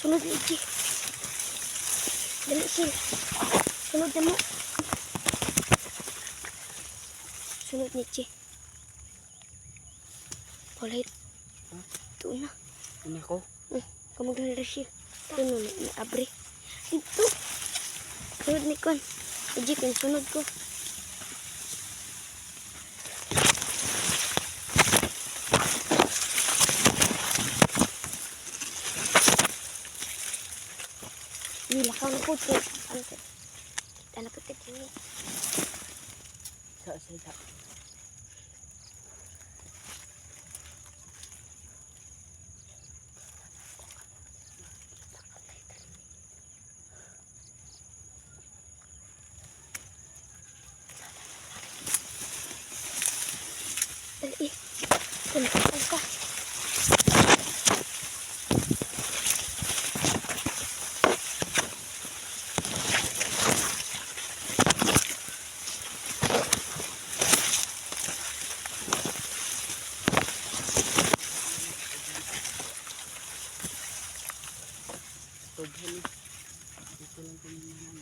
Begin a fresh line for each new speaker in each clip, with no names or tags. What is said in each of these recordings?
Sunod ni Ichi. Dali sil. Sunod na mo. Sunod ni Ichi. Ulit. Ito na.
Ini ko.
Kamu doon na sil. Ito na, abre. Ito. Sunod ni Kon. Ichi, kung sunod ko. Lakaw na po ito. Ano po ito ini?
Sa.
Dali. Tumakan ka.
Dito lang po naman.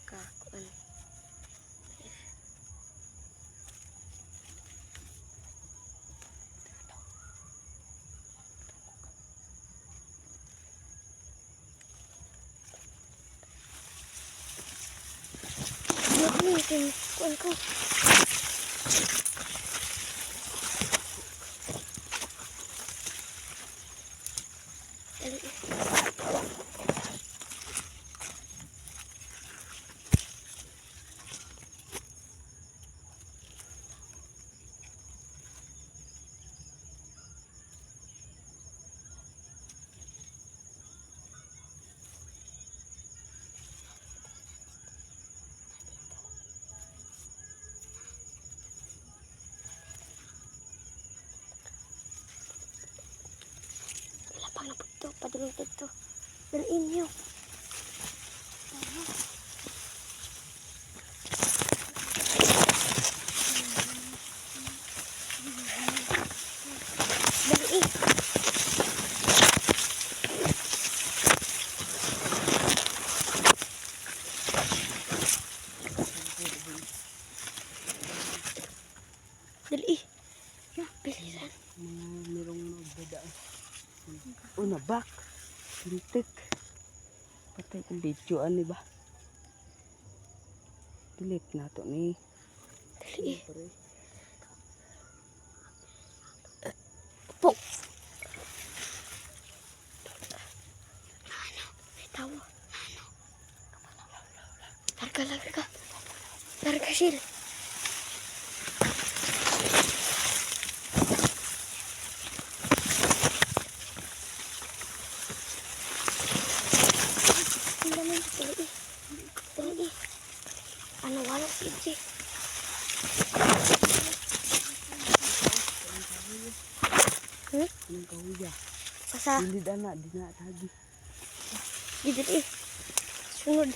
Kakuan. Ini kuan ko. Dali. Lapang na po ito. Padulong ito. Daliin niyo. Daliin. Dali. Bilisan.
Merong nagdadaan. Oh, nabak. Lintik. Patay kong videoan ni ba? Delete na to ni.
Dali. Po. Ano? May tawa. Ano? Larga. Larga sil. Dali. Ano wala si Ichi?
Anong kahuya?
Asa?
Hindi na tagi.
Dali. Sunod.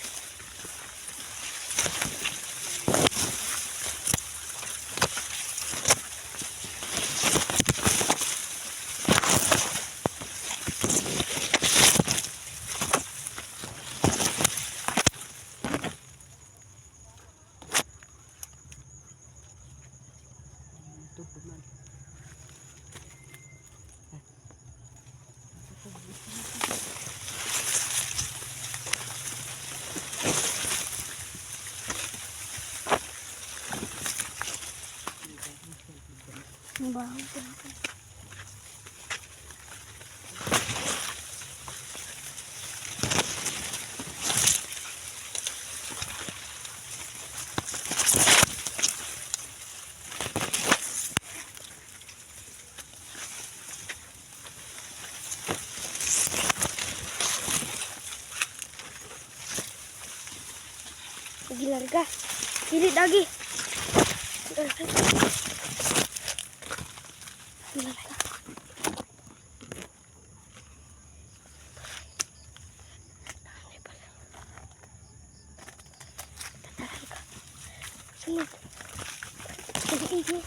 Ito po man.
Mabaho po. Lagi larga. Kiri lagi. Larga. Sunod. Jadi ini.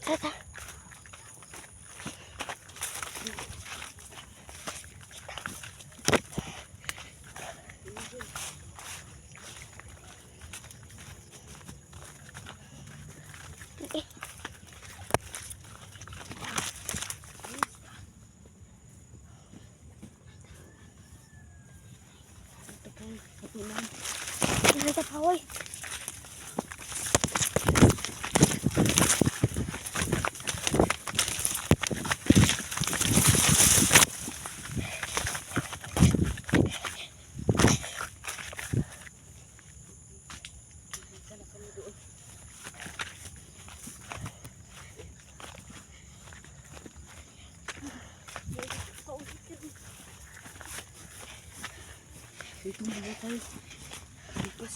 Tata. Okay. Ini tak pawai.
Dito muna tayo. Tapos,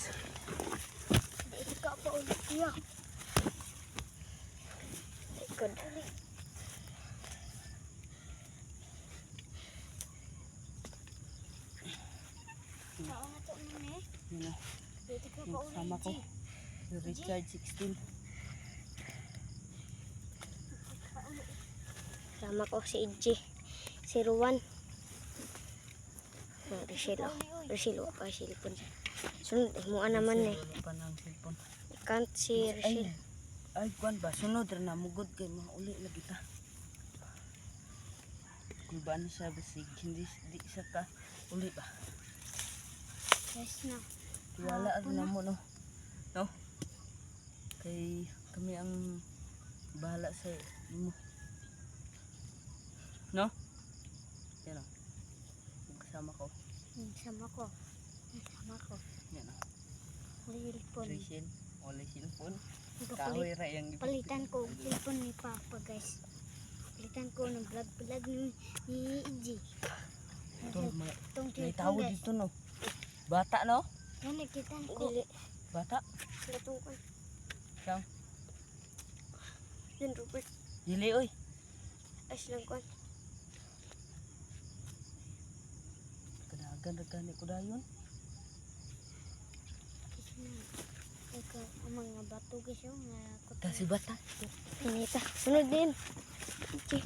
Itu kak apa ulit dia? Ikut. Kau ngatuk mana?
yun na.
Itu kak apa
Yung
ulit
kasama ko.
dia?
Yung Richard 16.
Sama ko si EJ. Si Ruan. Rishilo pa silpon. Sunod mo naman eh.
Wala pa ng cellphone.
Can't si Rishil.
Ay, kuan ba? Sunod rin na. Mugod kay mga uli lagi ta. Kung ba na siya basig, hindi di siya ka uli ba?
Yes na.
Tiwala rin na mo, no? No? Kay kami ang bahala sa mo. No? Yan o. Kasama ko.
Sama ko. Sama ko.
Yan o.
Silpon.
Rachel. Wala cellphone.
Ito
Kahoy ra yung
palitan ko silpon ni Papa guys. Palitan ko ng vlog ni EJ.
Ito, may
Itong
may
silpon
tao
guys.
dito, no? Bata, no?
Yan nakitan ko. Dili.
Bata?
Gatong ko.
Siyang.
Yan Robert.
Dili, oy.
As lang ko.
Kadagan-dagan ko dayon.
Ikaw, ang mga bato guys yung
Kasi bata.
Pinita. Sunod din. Okay.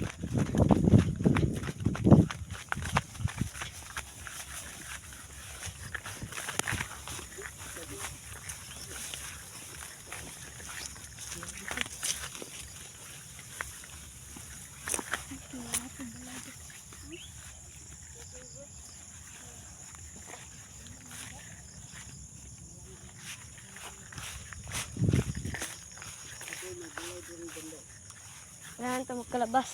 Yan, ito magkalabas.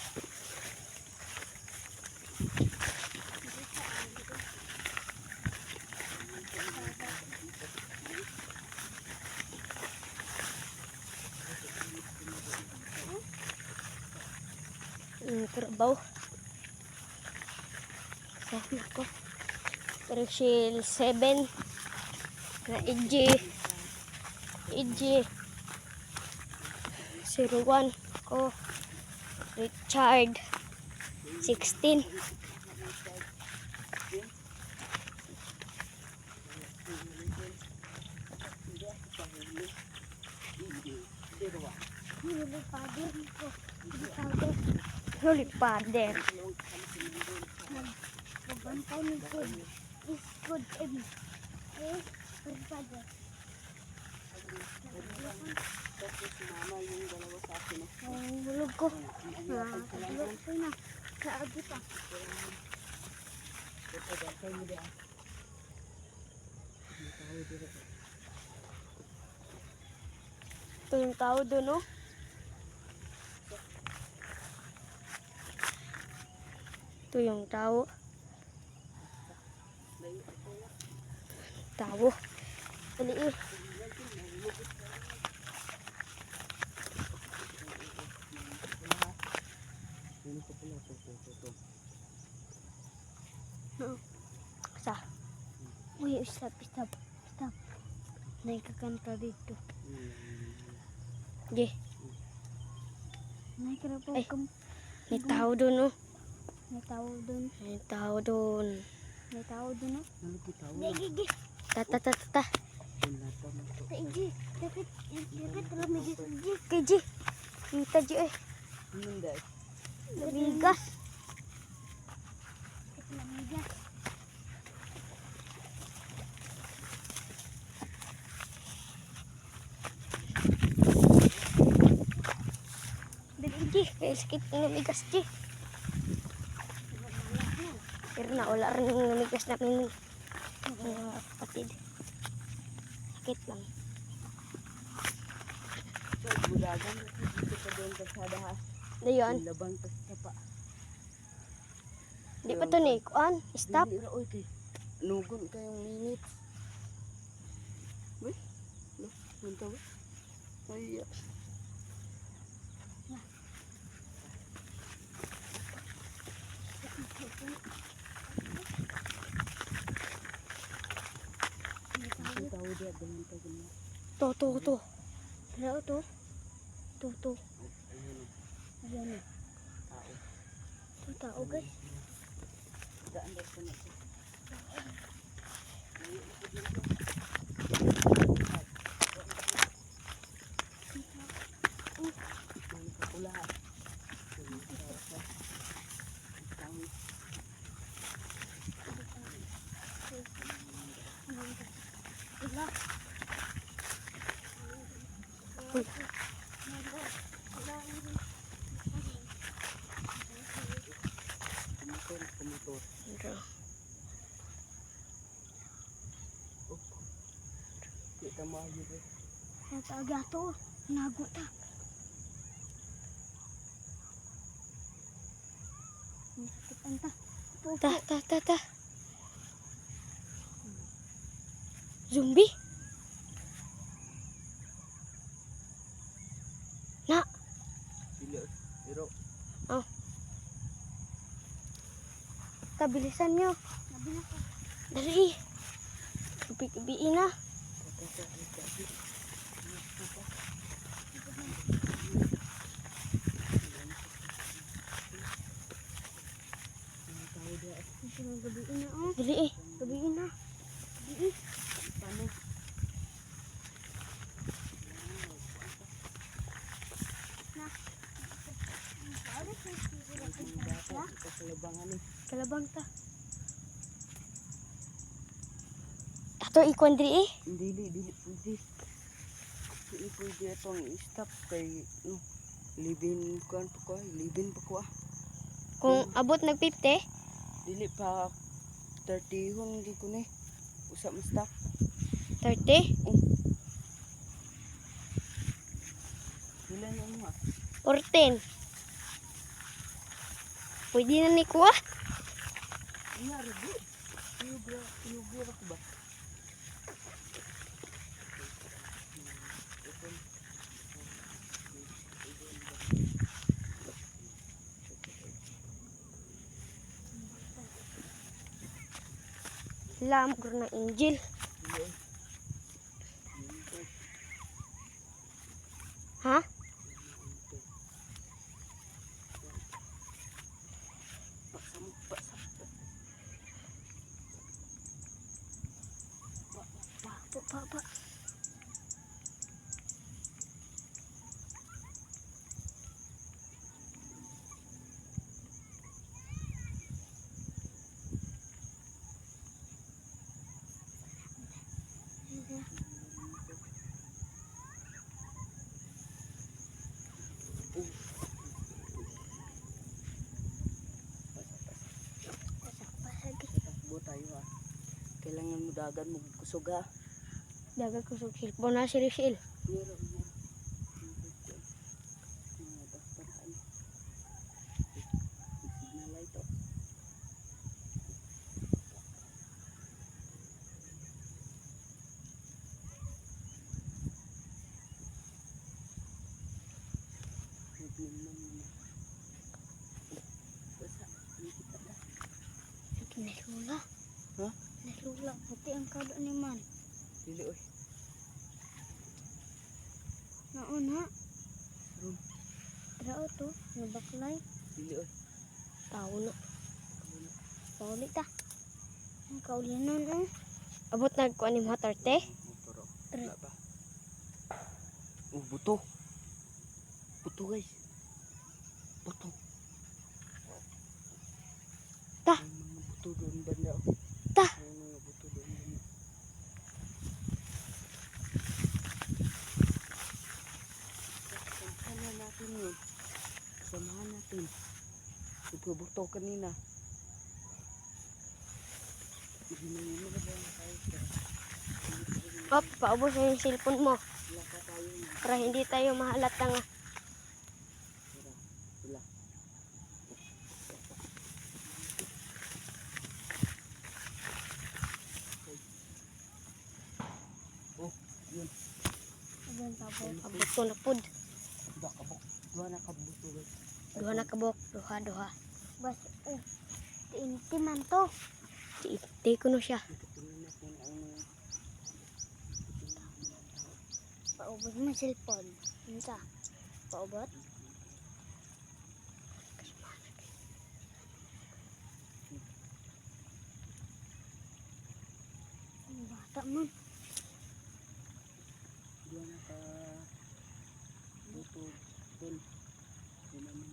Trabaho. Kasama ko. Rachel 7. Na EJ. 01 ko. Richard 16. Holy Father. Magbantay ni good. Is good M. Eh, Holy Father. Ang bulog ko. Bulog ko na. Kaagi pa. Ito yung tao doon, no? Ito yung tao. Tao. Dali eh. Sa. Uy, stop. Naikakanta dito. Ge.
Naikarapo
Ay.
kam.
May tao doon, no?
May tao doon.
May tao doon.
May tao doon, no?
Gigi. Ta.
Sa Iji. Dapat alam mo Iji.
Gigi. Kita di eh.
Anong dahil?
Bigas.
Ito na media.
Dali di. Kaya sakit ng bigas di. Pero na wala rin yung namigas namin mga kapatid. Sakit lang.
So, budagan. Dito pa doon kasada ha.
Dayon.
Labang tas pa.
Di pa to ni kuan. Stop.
Dili ra oy kay. Nugon kayong minute. Uy. Lo, punta ba? Ay. Ang tao dia dengan kaganya.
To. Pero to. To.
Ayun.
Ayan na.
Tao.
To tao guys.
Daan daw sa nato. Mana kapula.
Ila.
Uy.
Kumotor.
Pero,
Kita mahal eh.
Ang taga to. Nago ta. Sakitan ta.
ta. Zombie. Na.
Dili. Pero
Oh. Tabilisan nyo.
Nabi na ko.
Dali. Biin na.
Ito na gabiin na oh.
Dali eh.
Gabiin na.
paano? Ang bata sa labangan eh.
Kalabang ta. Ato ikon diri eh.
Dili pwede. Dili pwede itong i-stop kay no. Libin pa ko ah.
Kung abot nag 50,
Dili pa 30 hon di ko ni. Usa mo stop.
30,
Wala na mo ah.
14. Pwede na ni kuha.
Iya rebo. Iyo ko ba?
Lam guru na Injil. Ha? Pa.
Takbo tayo ha. Kailangan mo dagan mo kusog ha.
Dagat ko sa cellphone na si Rachel.
Meron. Signal light oh.
Nalula.
Ha?
Nalula. Pati ang kado ni man.
Dili oy.
Nauna.
Rum.
Trao to. Nabaklay.
Dili oy.
Tao na.
Paulit ta. Ang kaulinan oh.
Abot nagkuha ni mga 30.
Motor. Wala ba? Oh, buto. buto guys. Buto.
Ta.
May mga buto doon banda.
Ta.
May mga buto doon banda. Samahan natin yun. Samahan natin. Nagbubuto kanina.
Op, paubos na yung cellphone mo.
Wala pa tayo na.
Para hindi tayo mahalata nga.
Wala. Oh, yun.
Abang tabok.
Abuto na pud.
Duha ka buk. Duha na ka buto guys.
Duha na kabok. Duha.
Bas, inti man to.
Di ko no siya.
Tingnan natin ang
Paubos mo cellphone. Unsa? Paubot? Ang bata man.
duha na ka buto doon. Yun naman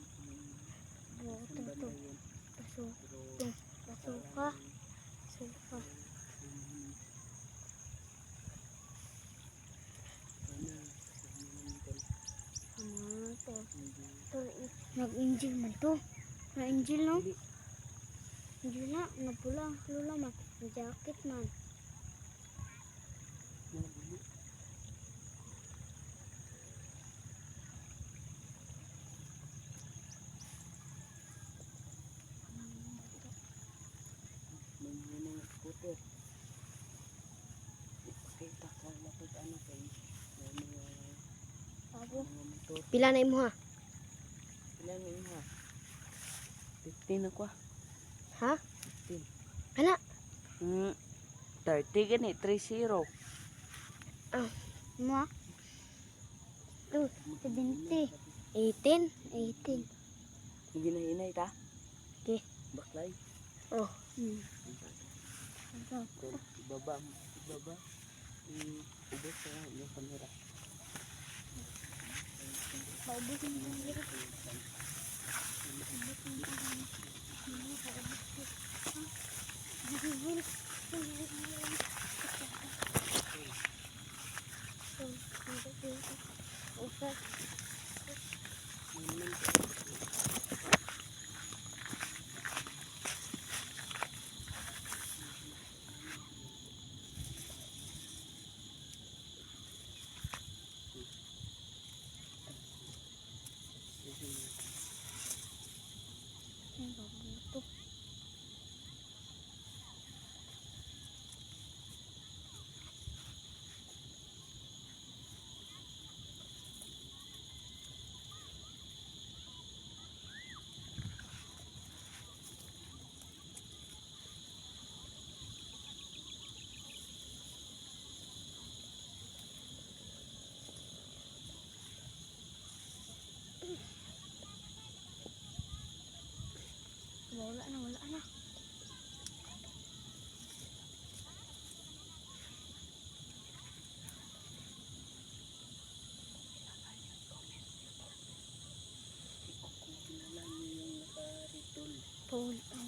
Buto
ang banda
to.
yun.
Paso.
Pero
Pasuka. Pasuka. Ano to? To, nag-injil man to. Na-injil no? Injil na. Napula. Lula man. Jacket man.
Kita ka lapit ano kay mga
Abo.
motor.
Pila na imo ha?
Ilan na yun ha? 15 ako ah.
Ha?
15.
Ana?
30 gani, 30.
Mo? To, 70.
18?
18.
Hinahinay ta?
Okay.
Baklay.
Oh.
Ano?
Ibaba. Ubos sa yung kamera.
Paubos mo yung lirik. Wala na.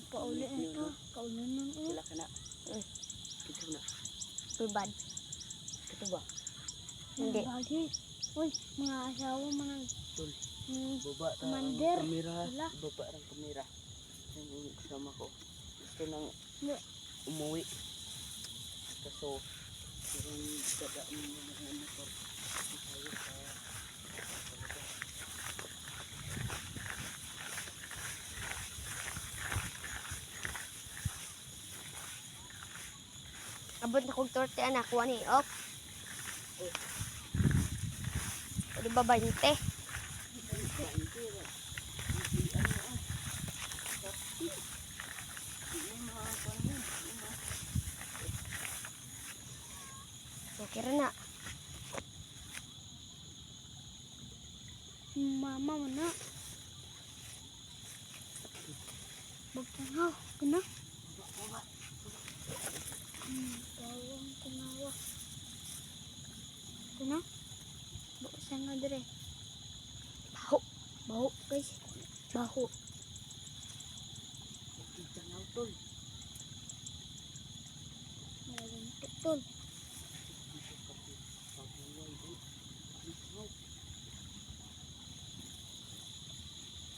Pauli na ito. Pauli na ito.
Sila ka na. Kita na.
Tubad.
Ito ba?
Hindi.
Bagi. Uy, mga asawa, mga
Tol.
mm,
Baba ta ang
Commander.
kamera.
Wala.
Baba ang kamera. Yung kasama ko. Gusto nang
Hindi.
umuwi. Kaso, yung dadaan mo ng motor. Tayo sa
Abot na kong torte anak. Kuha ni Ok. Pwede ba 20? Okay rin na.
Mama mo na. Magtanaw. Kuna? Bawang tanawa. Kuna? Buksan nga dire.
Baho.
Baho guys. Baho.
Tanaw tol.
Malintik tol.
Pabuhay tol.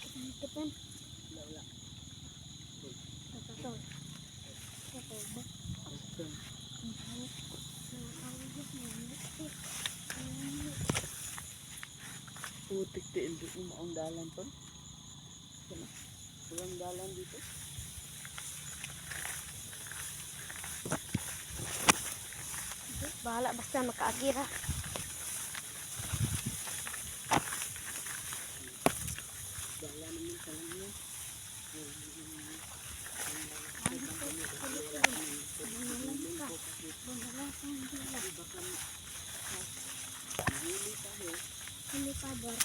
Kantipan.
Wala.
Ito tol. Ito ba?
Tol.
Ang baho. Nakakawagod. Malintik.
Putik di hindi mo maong dalan tol. Walang dalan dito.
Bahala basta makaagira.
Dalan naman sa lang yun.
Hindi pa bar.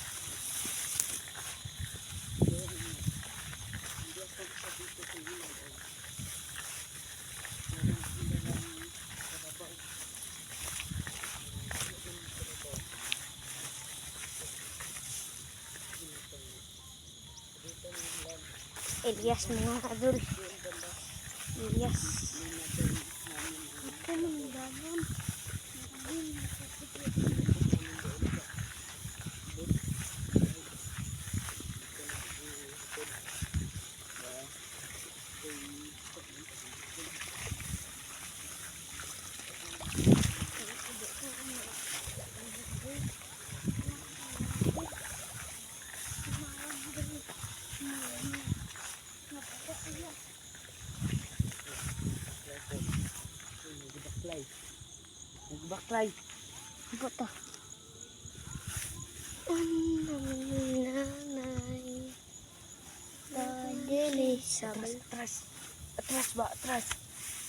Elias mga kadul. Elias.
Ako man dagan.
Nagbaklay.
Ibo to.
Nanay. Padili sa
Atras. Atras ba? Atras.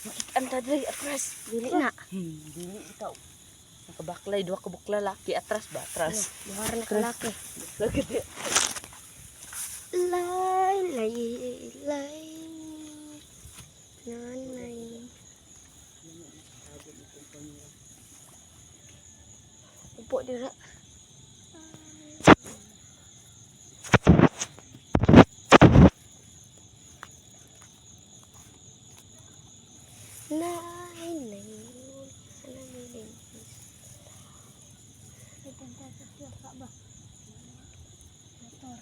Makitaan ta dali. Atras.
dili na.
Dili ikaw. Nakabaklay. Dua ka bukla laki. Atras ba? Atras.
Luhar na kalaki.
Lagi di.
Lay, lay, lay. Nanay. Upo dira. Nay, nay.
Ito ta sa siya ka ba? Motor.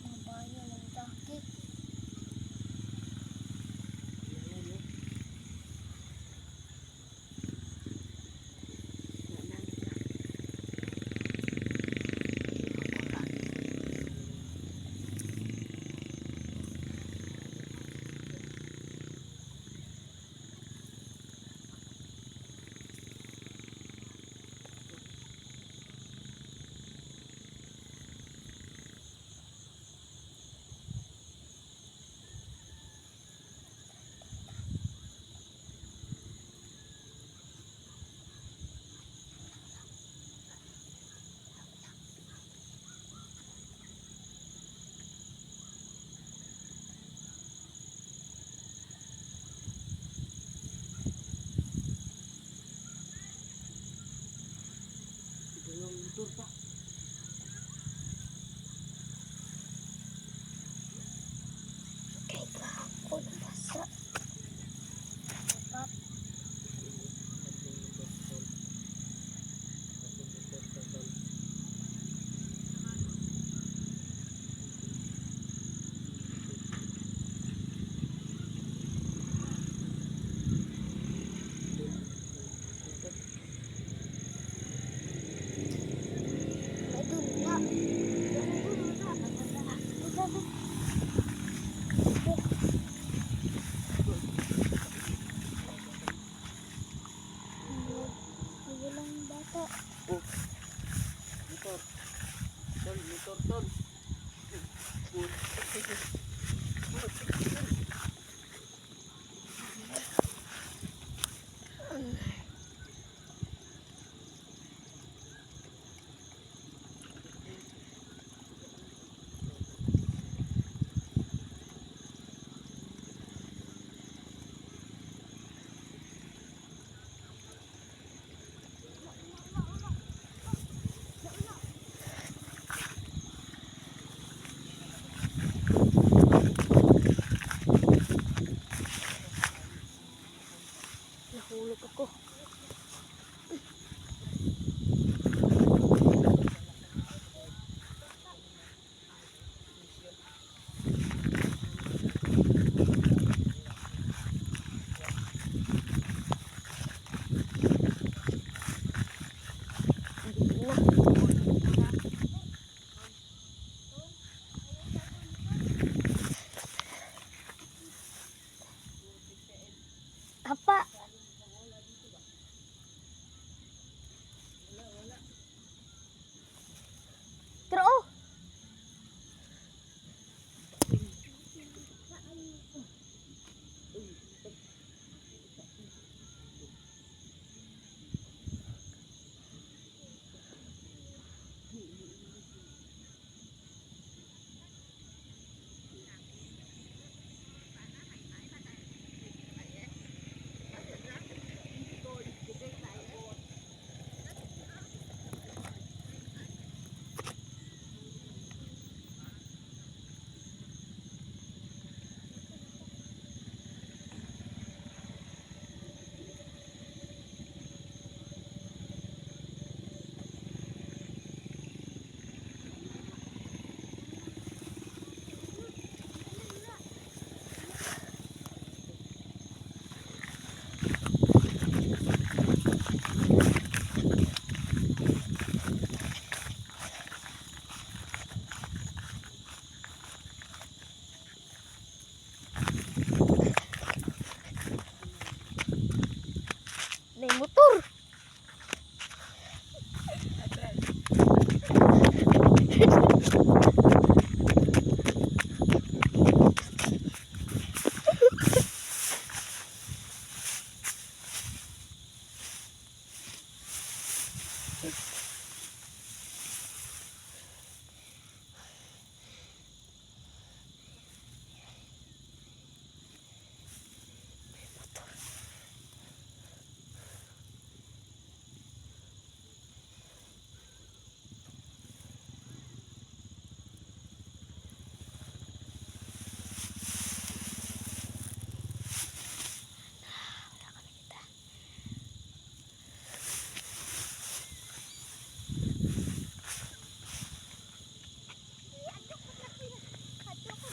Mabayo ng daki.
Dalawang motor pa.
Kay kahapon basa.
Walang bata.
Oh. Motor. Tol, motor tol.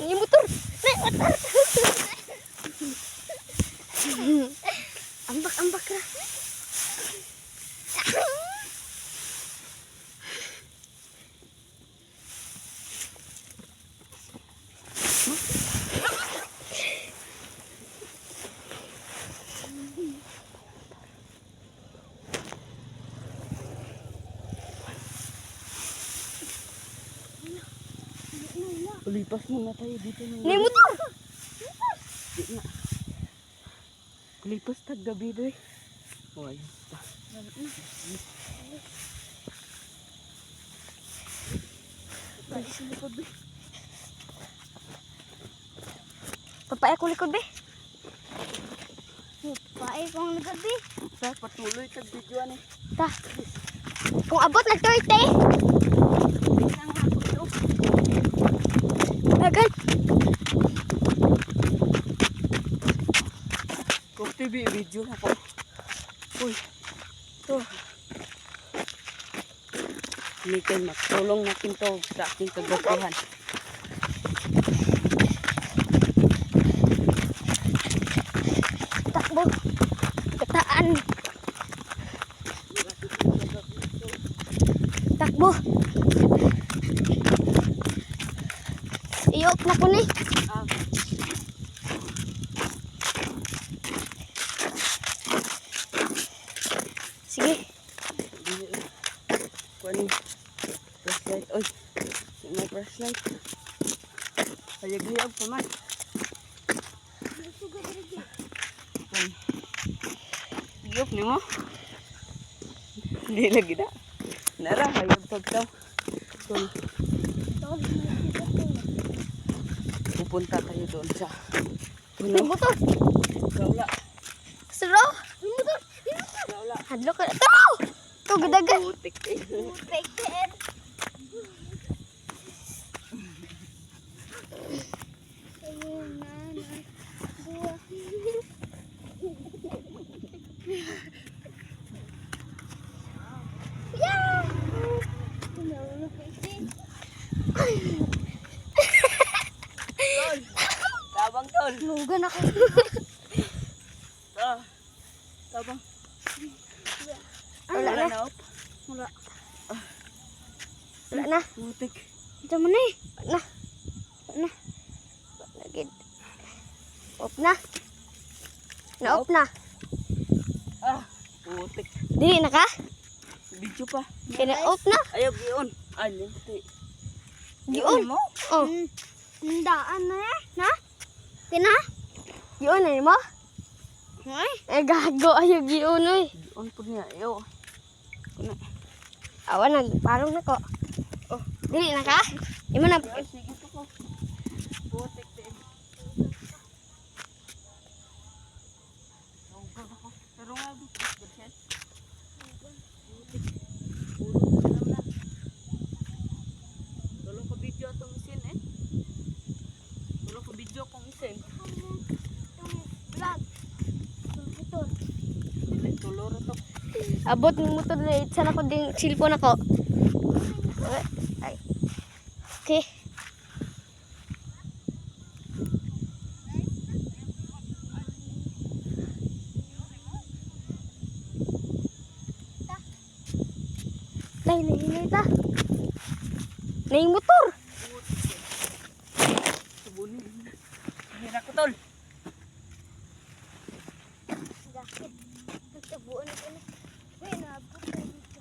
Ini motor. Nek motor. Ambak ra.
Lipas muna tayo dito ng
Ini motor.
Di na. Lipas tag gabi doy. Oh, ayun pa. Ay, sa likod doy.
Papaya ko likod be.
Pae kong nagabi.
Sa patuloy tag videoan eh.
Ta. Kung abot na 30. Agad.
Kung TV video ako. Uy. To. Mikin magtulong natin to sa ating kagapuhan.
Takbo. Kataan. Takbo. Iyok na ko ni.
Ah,
Sige.
kuan flashlight. Oy. May flashlight. Hayag-hayag pa man. Giyok ni mo. Hindi lagi na. Nara, hayag pagtaw. So, pupunta tayo doon sa
Ini motor.
Gawla.
Sero. Ini motor.
Gawla.
Hadlo ka. Tao. To gadagan.
Putik eh.
Pekten. Ayun na. Buwa. Yeah! Tumawa pekten.
Tabang tol.
Lugan ako.
Ah. Tabang.
Wala na.
na. Op.
Wala na.
Putik.
Ito mo na eh.
Wala na. Wala na. Lagid. Off na. Na-off na.
Ah. Putik.
Dili na ka?
Video pa.
Kina-off na.
Ayaw giyon. Alin ti.
Gion.
mo?
Oh.
Daan na eh. Na? Tina?
Gion na mo?
Ay.
Eh gago ayo gion oy.
Giyon po niya. Ayaw. Kuna.
Awan na parang nako. Oh, dili na ka? Imo na.
Sige po ko. Putik ti. Pero nga bu. Gudset. Putik. Puro na. Tulong ko video atong isin eh. Tulong ko video kong isin.
Vlog. Ito.
Dili tuloro to.
Abot ng motor na sana ko ding cellphone ako. Ay. Okay. Nay ta. Nay motor.
Subunin. Hira ko tol.
Jacket. Nagtabuan ako na. Uy, naabot na dito.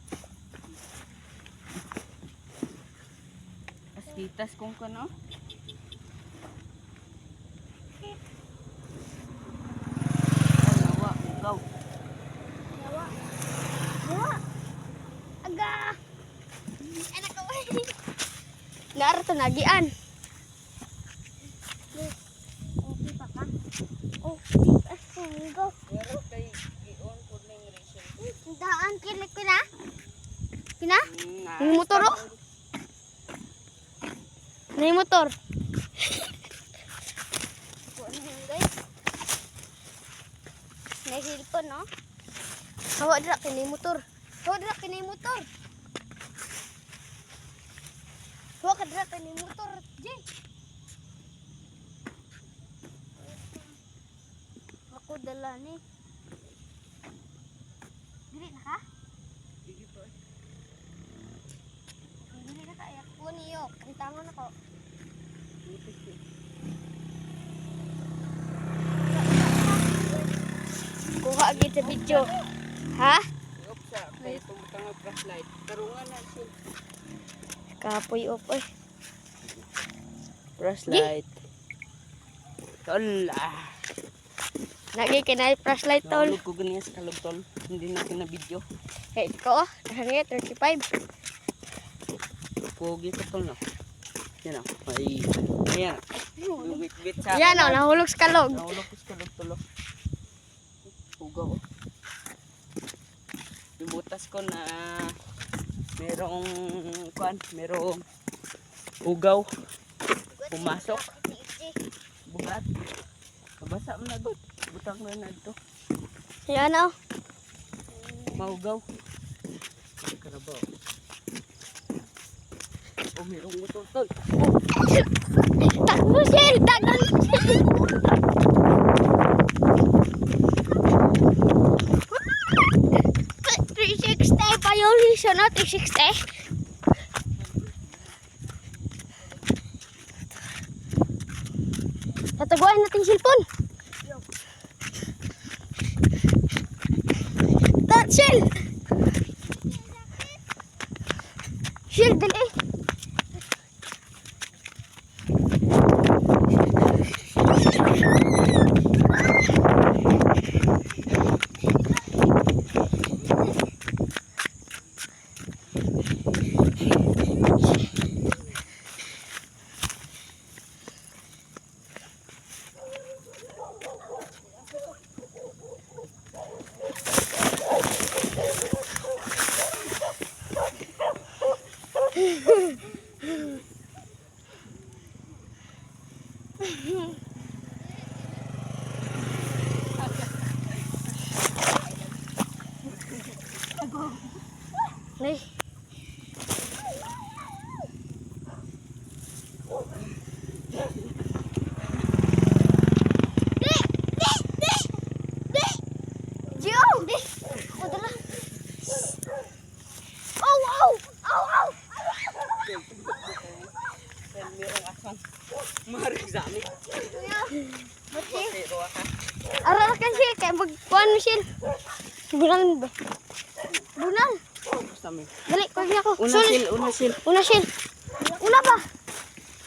Askitas kung kano. Alawa, ikaw.
Yawa. Yawa. Aga. Anak ko.
Naara to nagian.
Okay pa ka? Oh, go.
Pero kay gion po ning reason.
Daan kilik ko na. Kina?
Yung motor oh. Nay motor.
Buwan mo guys. May cellphone no?
Hawa dira kini motor.
Huwag dira kini motor. Huwag ka dira kini motor. Jay. Ako dala ni. Dili na ka?
Sige po.
Dili na ka. Ayak ko niyo. Kantangon ako.
Kuha gid sa video. Ha?
Off siya. Kaya tumutang ang flashlight. Karungan na siya.
Kapoy op oy.
Flashlight. Tol.
Lagi kinay flashlight tol.
Nahulog ko ganyan sa kalugtol. Hindi na kinabidyo.
Hey, ko hangit 35.
Pogi ko tol na. Yan o. Ay. Ayan. Wait sa
Yan oh, nahulog sa kalog.
nahulog ko sa kalugtol. Ugaw. Yung butas ko na merong merong ugaw. Pumasok. Bugat. Kabasa mo na god. Butang mo na ito.
Yan oh.
Maugaw. Karabaw. Oh, merong motor tol.
Takbo siya, tagal. 360 violation no 360. Tataguan natin cellphone. Shield! Shield, dali! Nay.
Merong asang marigzami. Pero ka.
Aral kan sil kay magkuan mo sil. Bunal ba? Bunal.
Sami.
Dali ko ako.
Una sil.
Una sil. Una ba?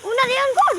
Una diyan god.